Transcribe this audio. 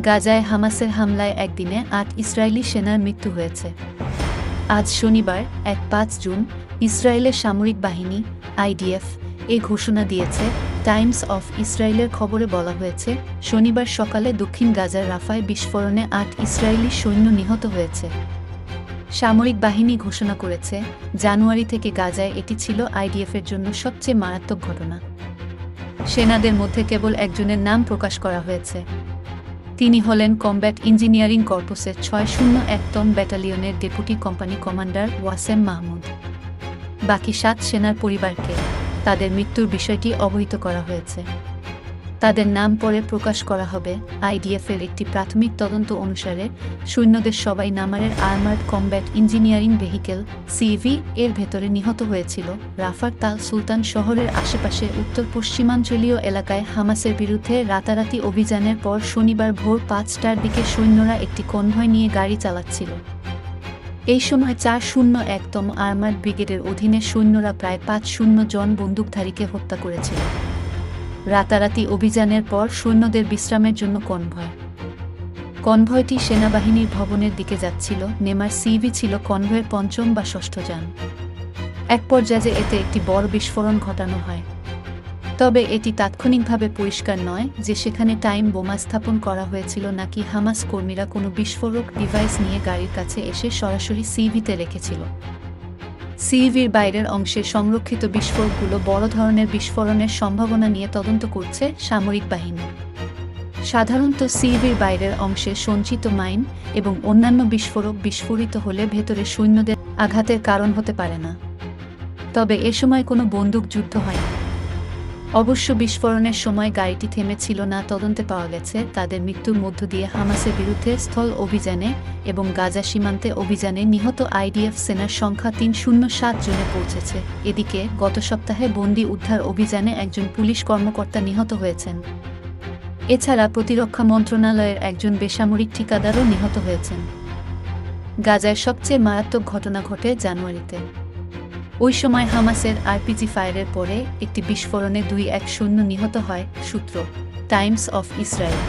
গাজায় হামাসের হামলায় একদিনে ৮ ইসরায়েলি সেনার মৃত্যু হয়েছে। আজ শনিবার ৫ জুন ইসরায়েলের সামরিক বাহিনী IDF এ ঘোষণা দিয়েছে। টাইমস অফ ইসরায়েলের খবরে বলা হয়েছে, শনিবার সকালে দক্ষিণ গাজার রাফায় বিস্ফোরণে ৮ ইসরায়েলি সৈন্য নিহত হয়েছে। সামরিক বাহিনী ঘোষণা করেছে, জানুয়ারি থেকে গাজায় এটি ছিল IDF-এর জন্য সবচেয়ে মারাত্মক ঘটনা। সেনাদের মধ্যে কেবল একজনের নাম প্রকাশ করা হয়েছে। তিনি হলেন কমব্যাট ইঞ্জিনিয়ারিং কর্পসের ৬০১তম ব্যাটালিয়নের deputy company commander Wasem Mahmoud. বাকি ৭ সেনার পরিবারকে তাদের মৃত্যুর বিষয়টি অবহিত করা হয়েছে। তাদের নাম পরে প্রকাশ করা হবে। IDF-এর একটি প্রাথমিক তদন্ত অনুসারে সৈন্যদের সবাই নামারের armoured combat engineering vehicle CV এর ভেতরে নিহত হয়েছিল। রাফার তাল সুলতান শহরের আশেপাশে উত্তর পশ্চিমাঞ্চলীয় এলাকায় হামাসের বিরুদ্ধে রাতারাতি অভিযানের পর শনিবার ভোর ৫টার দিকে সৈন্যরা একটি কনভয় নিয়ে গাড়ি চালাচ্ছিল। এই সময় ৪০১তম আর্মার্ড ব্রিগেডের অধীনে সৈন্যরা প্রায় ৫০ জন বন্দুকধারীকে হত্যা করেছিল। রাতারাতি অভিযানের পর সৈন্যদের বিশ্রামের জন্য কনভয়টি সেনাবাহিনীর ভবনের দিকে যাচ্ছিল। নেমার CV ছিল কনভয়ের ৫ম বা ৬ষ্ঠ যান। এক পর্যায়ে এতে একটি বড় বিস্ফোরণ ঘটানো হয়। তবে এটি তাৎক্ষণিকভাবে পরিষ্কার নয় যে সেখানে টাইম বোমা স্থাপন করা হয়েছিল নাকি হামাস কর্মীরা কোনো বিস্ফোরক ডিভাইস নিয়ে গাড়ির কাছে এসে সরাসরি CV-তে রেখেছিল। CV-র বাইরের অংশে সংরক্ষিত বিস্ফোরকগুলো বড় ধরনের বিস্ফোরণের সম্ভাবনা নিয়ে তদন্ত করছে সামরিক বাহিনী। সাধারণত CV-র বাইরের অংশে সঞ্চিত মাইন এবং অন্যান্য বিস্ফোরক বিস্ফোরিত হলে ভেতরে সৈন্যদের আঘাতের কারণ হতে পারে না। তবে এ সময় কোনো বন্দুক যুদ্ধ হয়নি। অবশ্য বিস্ফোরণের সময় গাড়িটি থেমেছিল না। তদন্তে পাওয়া গেছে, তাদের মৃত্যুর মধ্য দিয়ে হামাসের বিরুদ্ধে স্থল অভিযানে এবং গাজা সীমান্তে অভিযানে নিহত IDF সেনার সংখ্যা ৩০৭ জনে পৌঁছেছে। এদিকে গত সপ্তাহে বন্দী উদ্ধার অভিযানে একজন পুলিশ কর্মকর্তা নিহত হয়েছেন। এছাড়া প্রতিরক্ষা মন্ত্রণালয়ের একজন বেসামরিক ঠিকাদারও নিহত হয়েছেন। গাজায় সবচেয়ে মারাত্মক ঘটনা ঘটে জানুয়ারিতে। ওই সময় হামাসের RPG ফায়ারের পরে একটি বিস্ফোরণে ২ সৈন্য নিহত হয়। সূত্র টাইমস অফ ইসরায়েল।